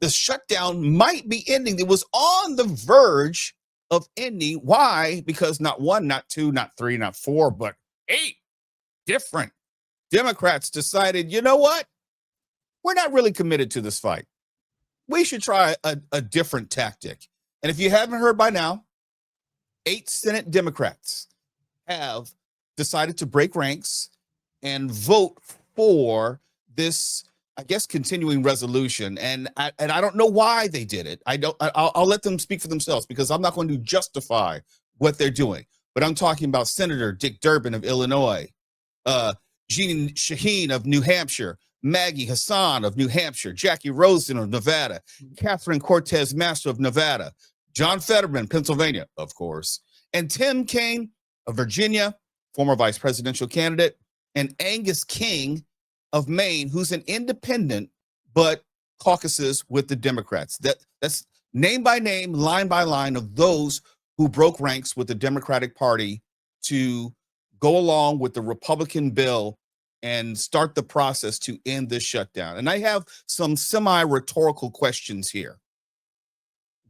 the shutdown might be ending. It was on the verge of ending. Why? Because not one, not two, not three, not four, but 8 different Democrats decided, you know what? We're not really committed to this fight. We should try a different tactic. And if you haven't heard by now, 8 Senate Democrats have decided to break ranks and vote for this, I guess, continuing resolution. And I don't know why they did it. I'll let them speak for themselves, because I'm not going to justify what they're doing. But I'm talking about Senator Dick Durbin of Illinois, Jeanne Shaheen of New Hampshire, Maggie Hassan of New Hampshire, Jackie Rosen of Nevada, Catherine Cortez Master of Nevada, John Fetterman, Pennsylvania, of course, and Tim Kaine of Virginia, former vice presidential candidate, and Angus King of Maine, who's an independent but caucuses with the Democrats. That's name by name, line by line of those who broke ranks with the Democratic Party to go along with the Republican bill and start the process to end this shutdown. And I have some semi-rhetorical questions here.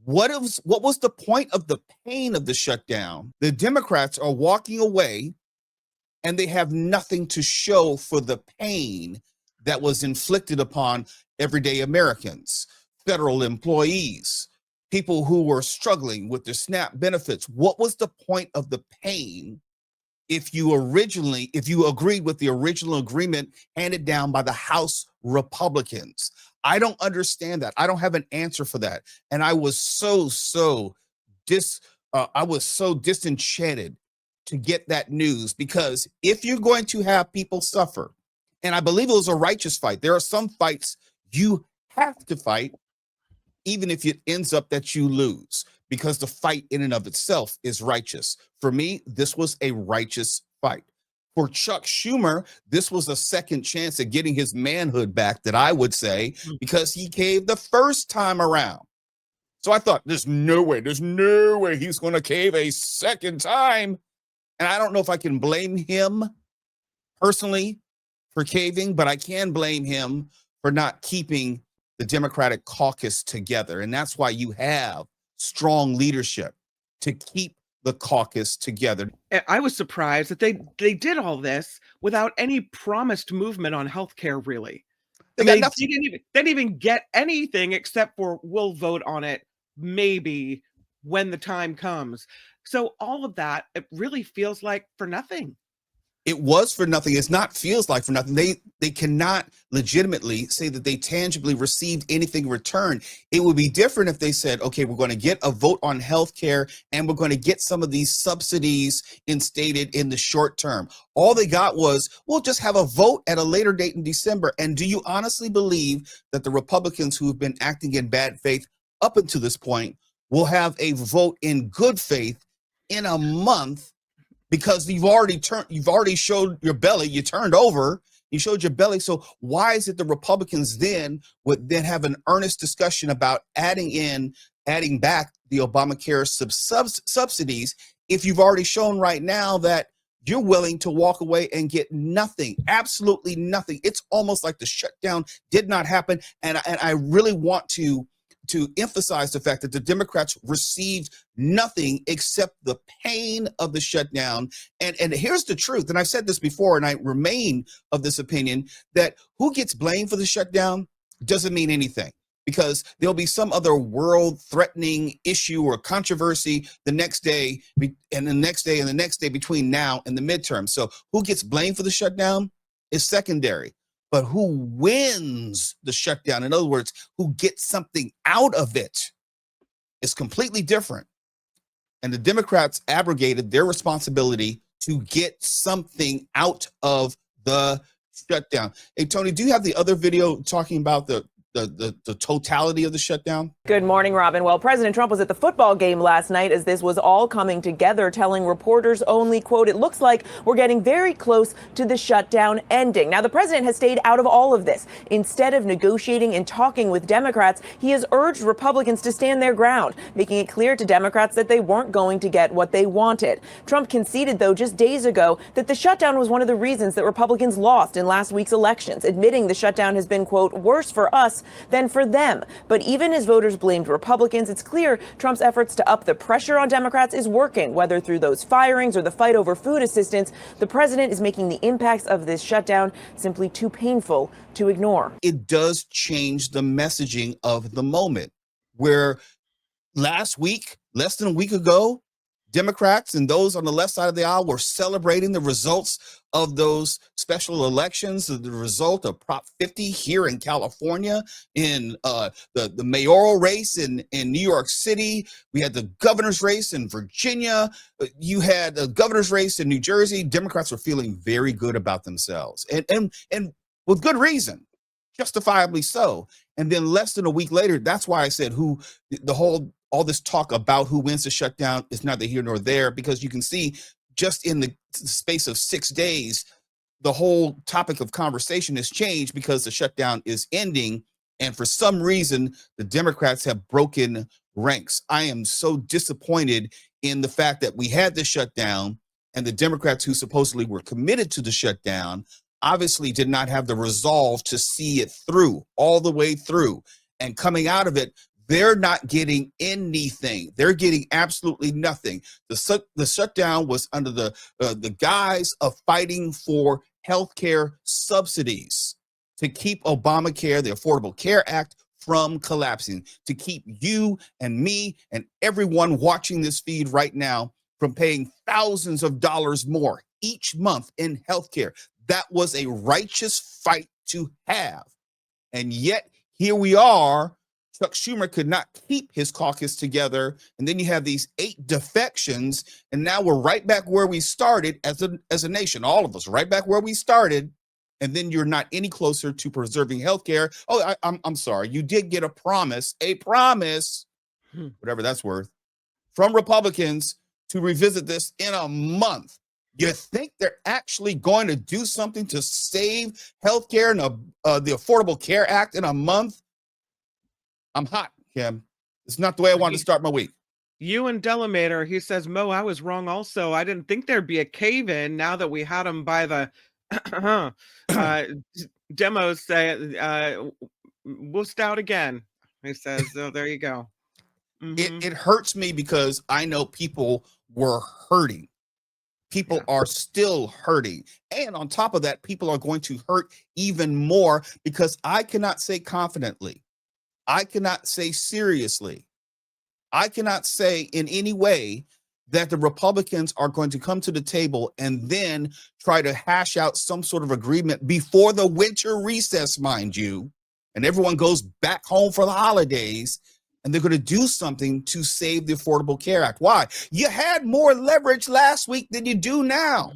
What was the point of the pain of the shutdown? The Democrats are walking away and they have nothing to show for the pain that was inflicted upon everyday Americans, federal employees, people who were struggling with their SNAP benefits. What was the point of the pain if you agreed with the original agreement handed down by the House Republicans? I don't understand that. I don't have an answer for that. And I was so disenchanted to get that news, because if you're going to have people suffer, and I believe it was a righteous fight. There are some fights you have to fight, even if it ends up that you lose, because the fight in and of itself is righteous. For me, this was a righteous fight. For Chuck Schumer, this was a second chance at getting his manhood back, that I would say, because he caved the first time around. So I thought, there's no way he's going to cave a second time. And I don't know if I can blame him personally for caving, but I can blame him for not keeping the Democratic caucus together. And that's why you have strong leadership to keep the caucus together. I was surprised that they did all this without any promised movement on healthcare, really. They didn't even get anything except for, we'll vote on it maybe when the time comes. So all of that, it really feels like for nothing. It was for nothing. It's not feels like for nothing. They cannot legitimately say that they tangibly received anything in return. It would be different if they said, okay, we're going to get a vote on health care and we're going to get some of these subsidies instated in the short term. All they got was, we'll just have a vote at a later date in December. And do you honestly believe that the Republicans who have been acting in bad faith up until this point will have a vote in good faith in a month? Because you've already showed your belly, you turned over, you showed your belly. So why is it the Republicans then would then have an earnest discussion about adding back the Obamacare subsidies if you've already shown right now that you're willing to walk away and get nothing, absolutely nothing? It's almost like the shutdown did not happen. And I really want to emphasize the fact that the Democrats received nothing except the pain of the shutdown. And here's the truth, and I've said this before, and I remain of this opinion, that who gets blamed for the shutdown doesn't mean anything, because there'll be some other world-threatening issue or controversy the next day, and the next day, and the next day between now and the midterm. So who gets blamed for the shutdown is secondary. But who wins the shutdown, in other words, who gets something out of it, is completely different. And the Democrats abrogated their responsibility to get something out of the shutdown. Hey, Tony, do you have the other video talking about the totality of the shutdown? Good morning, Robin. Well, President Trump was at the football game last night as this was all coming together, telling reporters only, quote, "It looks like we're getting very close to the shutdown ending." Now, the president has stayed out of all of this. Instead of negotiating and talking with Democrats, he has urged Republicans to stand their ground, making it clear to Democrats that they weren't going to get what they wanted. Trump conceded, though, just days ago that the shutdown was one of the reasons that Republicans lost in last week's elections, admitting the shutdown has been, quote, "worse for us Democrats than for them. But even as voters blamed Republicans, it's clear Trump's efforts to up the pressure on Democrats is working. Whether through those firings or the fight over food assistance, the president is making the impacts of this shutdown simply too painful to ignore. It does change the messaging of the moment, where last week, less than a week ago, Democrats and those on the left side of the aisle were celebrating the results of those special elections, the result of Prop 50 here in California, in the mayoral race in New York City. We had the governor's race in Virginia. You had the governor's race in New Jersey. Democrats were feeling very good about themselves, and with good reason, justifiably so. And then less than a week later, that's why I said all this talk about who wins the shutdown is neither here nor there, because you can see just in the space of 6 days, the whole topic of conversation has changed because the shutdown is ending. And for some reason, the Democrats have broken ranks. I am so disappointed in the fact that we had the shutdown, and the Democrats who supposedly were committed to the shutdown obviously did not have the resolve to see it through, all the way through. And coming out of it, they're not getting anything. They're getting absolutely nothing. The shutdown was under the guise of fighting for healthcare subsidies to keep Obamacare, the Affordable Care Act, from collapsing, to keep you and me and everyone watching this feed right now from paying thousands of dollars more each month in healthcare. That was a righteous fight to have. And yet here we are. Chuck Schumer could not keep his caucus together. And then you have these 8 defections. And now we're right back where we started as a nation, all of us, right back where we started. And then you're not any closer to preserving healthcare. Oh, I'm sorry. You did get a promise, whatever that's worth, from Republicans to revisit this in a month. You think they're actually going to do something to save healthcare and the Affordable Care Act in a month? I'm hot, Kim. It's not the way I wanted to start my week. You and Delamater, he says, Mo, I was wrong also. I didn't think there'd be a cave-in now that we had him by the demos say, wussed out again. He says, oh, there you go. Mm-hmm. It hurts me because I know people were hurting. People are still hurting. And on top of that, people are going to hurt even more because I cannot say confidently, I cannot say seriously, I cannot say in any way that the Republicans are going to come to the table and then try to hash out some sort of agreement before the winter recess, mind you, and everyone goes back home for the holidays, and they're going to do something to save the Affordable Care Act. Why? You had more leverage last week than you do now.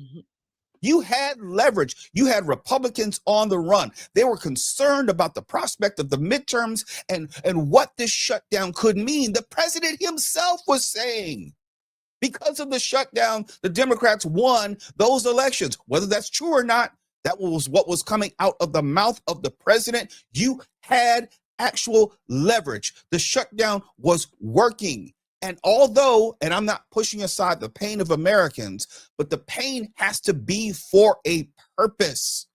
You had leverage. You had Republicans on the run. They were concerned about the prospect of the midterms and what this shutdown could mean. The president himself was saying, because of the shutdown, the Democrats won those elections. Whether that's true or not, that was what was coming out of the mouth of the president. You had actual leverage. The shutdown was working. And although, and I'm not pushing aside the pain of Americans, but the pain has to be for a purpose.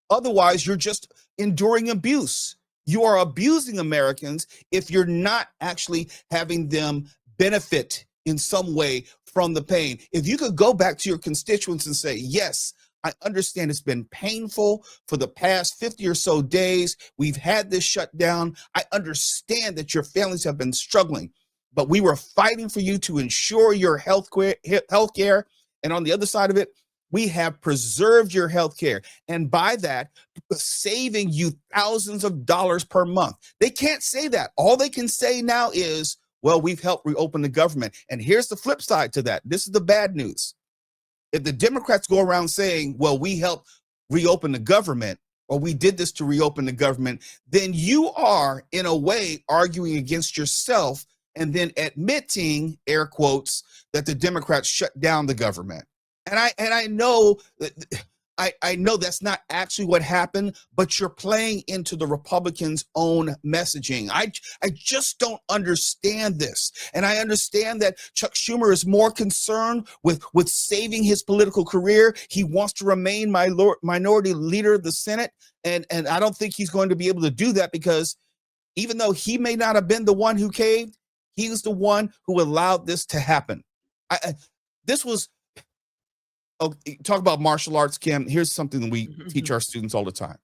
Otherwise, you're just enduring abuse. You are abusing Americans if you're not actually having them benefit in some way from the pain. If you could go back to your constituents and say, yes, I understand it's been painful for the past 50 or so days. We've had this shutdown. I understand that your families have been struggling, but we were fighting for you to ensure your health care. And on the other side of it, we have preserved your health care. And by that, saving you thousands of dollars per month. They can't say that. All they can say now is, well, we've helped reopen the government. And here's the flip side to that. This is the bad news. If the Democrats go around saying, well, we helped reopen the government, or we did this to reopen the government, then you are, in a way, arguing against yourself and then admitting, air quotes, that the Democrats shut down the government. And I know that I know that's not actually what happened, but you're playing into the Republicans' own messaging. I just don't understand this. And I understand that Chuck Schumer is more concerned with saving his political career. He wants to remain minority leader of the Senate. And I don't think he's going to be able to do that because even though he may not have been the one who caved, he was the one who allowed this to happen. This was, talk about martial arts, Kim. Here's something that we teach our students all the time.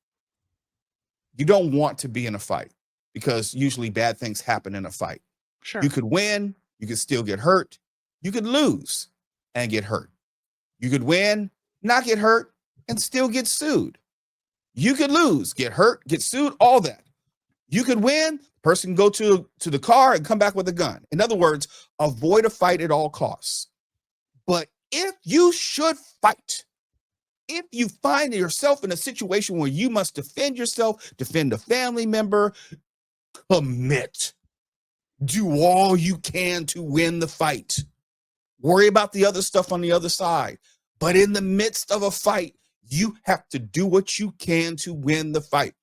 You don't want to be in a fight because usually bad things happen in a fight. Sure. You could win, you could still get hurt. You could lose and get hurt. You could win, not get hurt, and still get sued. You could lose, get hurt, get sued, all that. You could win, person can go to the car and come back with a gun. In other words, avoid a fight at all costs. But if you should fight, if you find yourself in a situation where you must defend yourself, defend a family member, commit. Do all you can to win the fight. Worry about the other stuff on the other side. But in the midst of a fight, you have to do what you can to win the fight.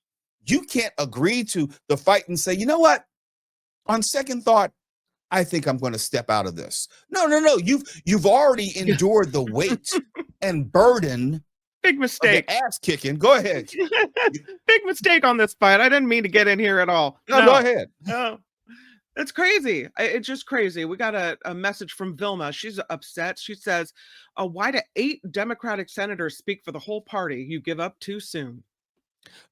You can't agree to the fight and say, you know what? On second thought, I think I'm going to step out of this. No. You've already endured the weight and burden. Big mistake. Of the ass kicking. Go ahead. Big mistake on this fight. I didn't mean to get in here at all. No, go ahead. No. It's crazy. It's just crazy. We got a message from Vilma. She's upset. She says, why do 8 Democratic senators speak for the whole party? You give up too soon.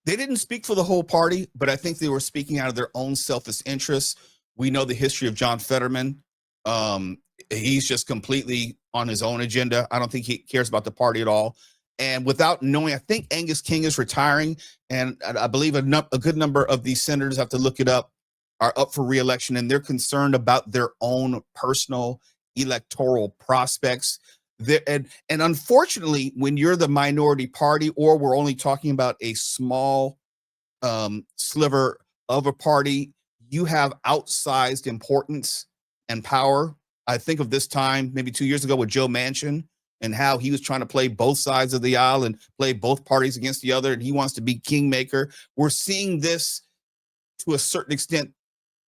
They didn't speak for the whole party, but I think they were speaking out of their own selfish interests. We know the history of John Fetterman. He's just completely on his own agenda. I don't think he cares about the party at all. And without knowing, I think Angus King is retiring. And I believe a good number of these senators, have to look it up, are up for re-election, and they're concerned about their own personal electoral prospects. And unfortunately, when you're the minority party, or we're only talking about a small sliver of a party, you have outsized importance and power. I think of this time, maybe 2 years ago, with Joe Manchin and how he was trying to play both sides of the aisle and play both parties against the other, and he wants to be kingmaker. We're seeing this to a certain extent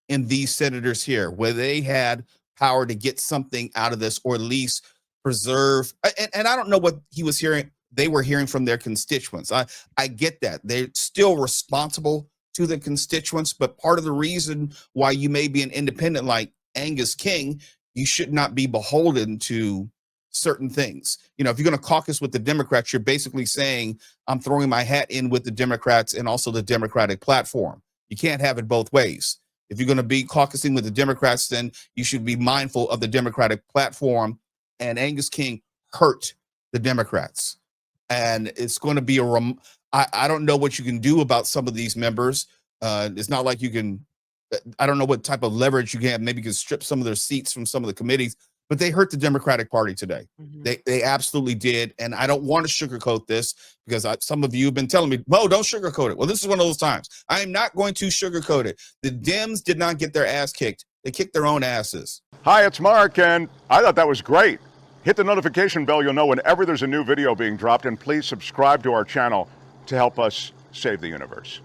in these senators here, where they had power to get something out of this, or at least preserve. And I don't know what he was hearing. They were hearing from their constituents. I get that. They're still responsible to the constituents, but part of the reason why you may be an independent like Angus King, you should not be beholden to certain things. You know, if you're going to caucus with the Democrats, you're basically saying, I'm throwing my hat in with the Democrats and also the Democratic platform. You can't have it both ways. If you're going to be caucusing with the Democrats, then you should be mindful of the Democratic platform. And Angus King hurt the Democrats. And it's going to be I don't know what you can do about some of these members. It's not like you can, I don't know what type of leverage you can have. Maybe you can strip some of their seats from some of the committees, but they hurt the Democratic Party today. They absolutely did. And I don't want to sugarcoat this, because some of you have been telling me, Mo, don't sugarcoat it. Well, this is one of those times. I am not going to sugarcoat it. The Dems did not get their ass kicked. They kicked their own asses. Hi, it's Mark, and I thought that was great. Hit the notification bell. You'll know whenever there's a new video being dropped, and please subscribe to our channel to help us save the universe.